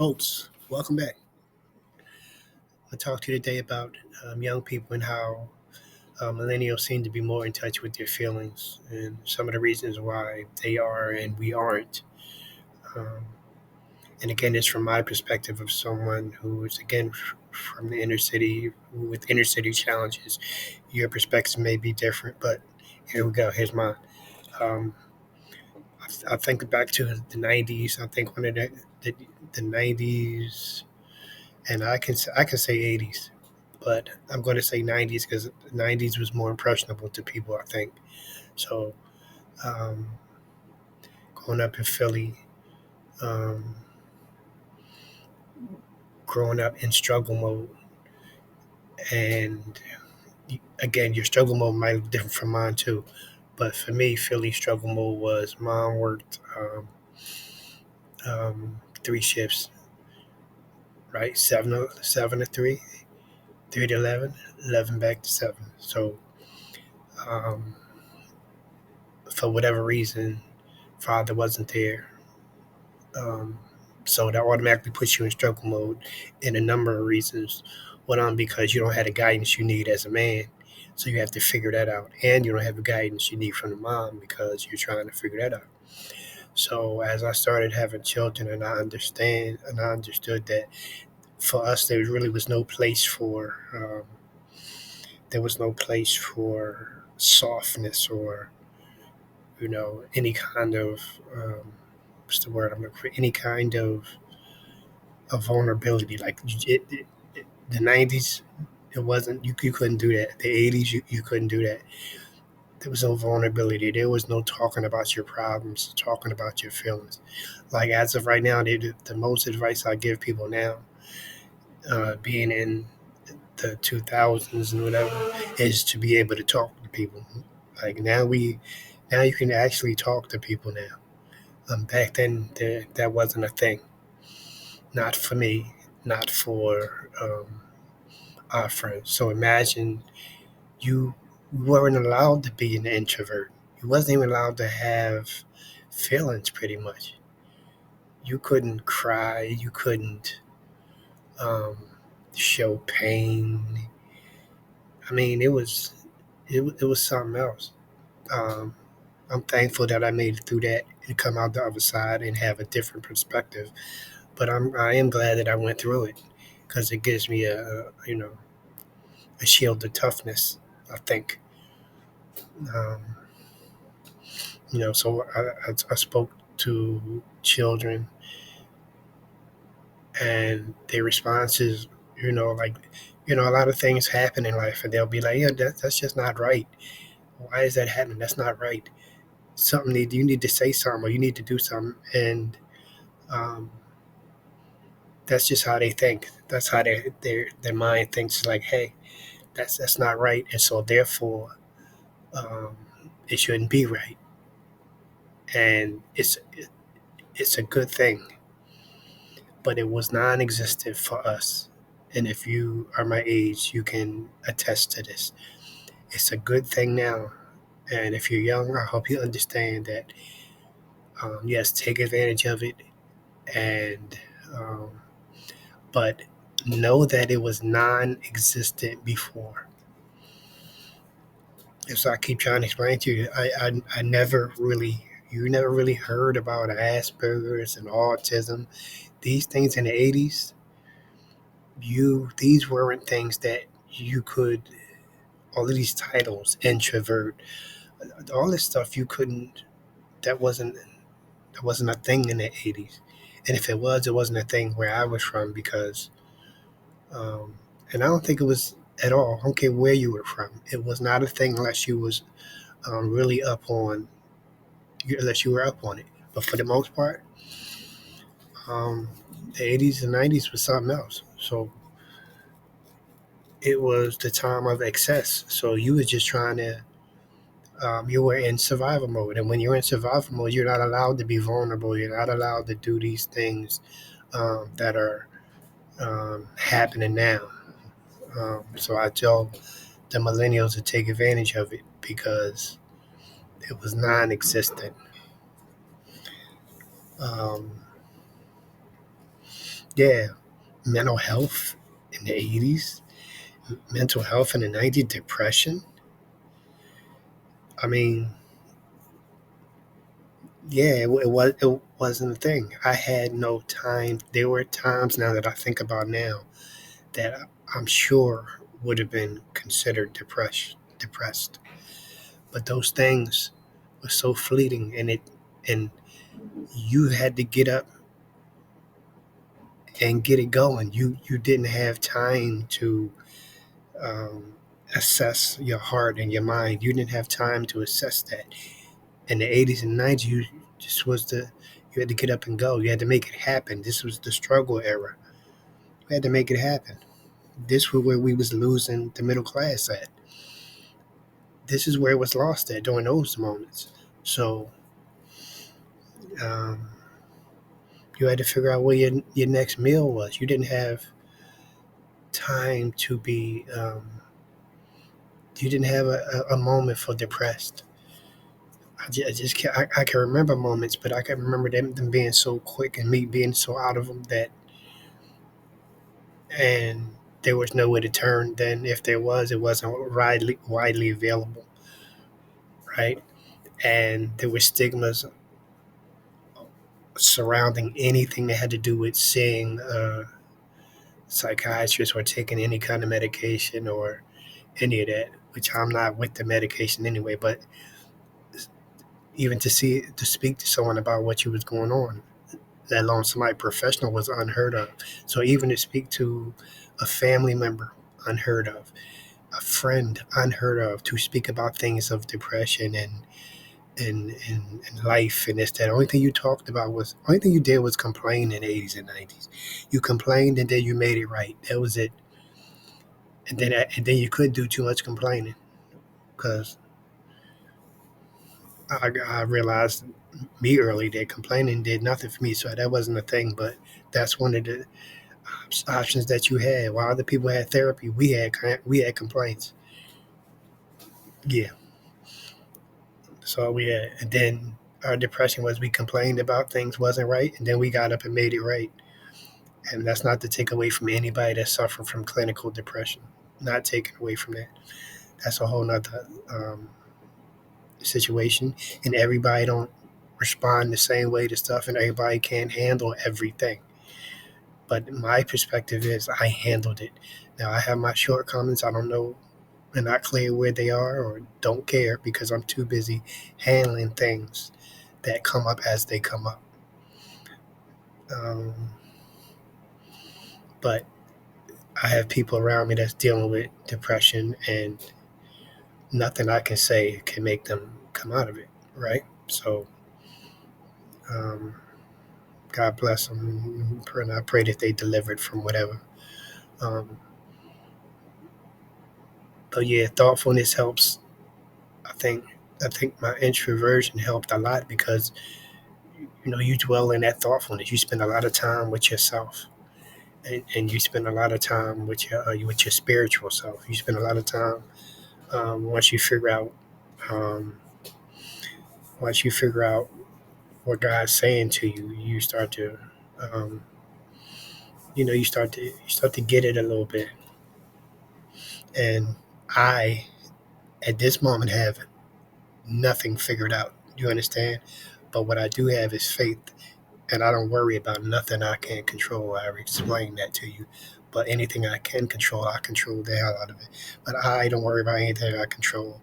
folks, welcome back. I'll talk to you today about young people and how millennials seem to be more in touch with their feelings and some of the reasons why they are and we aren't. Um, and again, it's from my perspective of someone who is, again, from the inner city with inner city challenges. Your perspective may be different, but here we go. Here's mine. Um, I think back to the 90s. I think one of the, the 90s, and I can say 80s, but I'm going to say 90s because 90s was more impressionable to people, I think. So, um, growing up in Philly, um, growing up in struggle mode, and again, your struggle mode might be different from mine too. But for me, Philly struggle mode was mom worked three shifts, right? Seven to three, three to 11, 11 back to seven. So, um, for whatever reason, father wasn't there. Um, so that automatically puts you in struggle mode in a number of reasons. One, because you don't have the guidance you need as a man. So you have to figure that out. And you don't have the guidance you need from the mom because you're trying to figure that out. So as I started having children and I understood that for us there really was no place for softness or any kind of what's the word I'm looking for, any kind of vulnerability. Like the 90s, it wasn't, you couldn't do that. The 80s, you couldn't do that. There was no vulnerability. There was no talking about your problems, talking about your feelings. Like as of right now, the most advice I give people now, being in the 2000s and whatever, is to be able to talk to people. Like now you can actually talk to people now. Back then, that wasn't a thing. Not for me, not for our friends. So imagine you weren't allowed to be an introvert. You wasn't even allowed to have feelings pretty much. You couldn't cry. You couldn't um, show pain. I mean, it was something else. Um, I'm thankful that I made it through that and come out the other side and have a different perspective. But I am glad that I went through it because it gives me a shield of toughness, I think. Um, so I spoke to children and their responses, like, a lot of things happen in life and they'll be like, yeah, that's just not right. Why is that happening? That's not right. You need to say something or you need to do something. And um, that's just how they think. That's how their mind thinks like, hey, that's not right. And so therefore, um, it shouldn't be right. And it's a good thing, but it was non-existent for us. And if you are my age, you can attest to this. It's a good thing now. And if you're young, I hope you understand that, yes, take advantage of it. And, but know that it was non existent before. And so I keep trying to explain to you, I never really, you never really heard about Asperger's and autism. These things in the 80s, these weren't things that you could, all of these titles, introvert, all this stuff you couldn't, that wasn't a thing in the 80s. And if it wasn't a thing where I was from because, um, and I don't think it was at all. I don't care where you were from. It was not a thing unless you was really unless you were up on it. But for the most part, um, the 80s and 90s was something else. So it was the time of excess. So you was just trying to, you were in survival mode. And when you're in survival mode, you're not allowed to be vulnerable. You're not allowed to do these things that are happening now. So I tell the millennials to take advantage of it because it was non-existent. Um, Yeah, mental health in the 80s, mental health in the 90s, depression. I mean, yeah, it wasn't a thing. I had no time. There were times now that I think about now that I'm sure would have been considered depressed. But those things were so fleeting, and you had to get up and get it going. You didn't have time to um, assess your heart and your mind. You didn't have time to assess that. In the 80s and 90s, you just was the you had to get up and go. You had to make it happen. This was the struggle era. We had to make it happen. This was where we was losing the middle class at. This is where it was lost at during those moments. So um, you had to figure out where your next meal was. You didn't have time to be. You didn't have a moment for depressed. I just can't, I can remember moments, but I can remember them being so quick and me being so out of them that, and there was nowhere to turn. Then if there was, it wasn't widely available, right? And there were stigmas surrounding anything that had to do with seeing a psychiatrist or taking any kind of medication or any of that, which I'm not with the medication anyway, but even to speak to someone about what you was going on, let alone somebody professional, was unheard of. So even to speak to a family member, unheard of, a friend, unheard of, to speak about things of depression and life and this that. The only thing you talked about was only thing you did was complain in the 80s and 90s. You complained and then you made it right. That was it. And then you couldn't do too much complaining because I realized me early that complaining did nothing for me. So that wasn't a thing, but that's one of the options that you had. While other people had therapy, we had complaints. Yeah, so we had, and then our depression was we complained about things wasn't right, and then we got up and made it right. And that's not to take away from anybody that's suffering from clinical depression. Not taken away from that. That's a whole nother situation, and everybody don't respond the same way to stuff, and everybody can't handle everything. But my perspective is I handled it. Now I have my shortcomings. I don't know and not clear where they are or don't care because I'm too busy handling things that come up as they come up. Um, but I have people around me that's dealing with depression, and nothing I can say can make them come out of it, right? So, um, God bless them, and I pray that they delivered from whatever. Um, but yeah, thoughtfulness helps. I think I think my introversion helped a lot because you dwell in that thoughtfulness. You spend a lot of time with yourself, and you spend a lot of time with your spiritual self. You spend a lot of time once you figure out um, once you figure out what God's saying to you. You start to um, you start to get it a little bit. And I at this moment have nothing figured out. You understand? But what I do have is faith, and I don't worry about nothing I can't control. I explained that to you. But anything I can control, I control the hell out of it. But I don't worry about anything I control.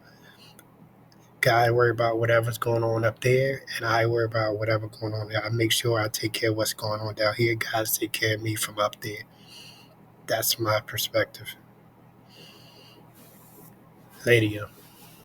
God worry about whatever's going on up there, and I worry about whatever's going on there. I make sure I take care of what's going on down here. God's take care of me from up there. That's my perspective. Later,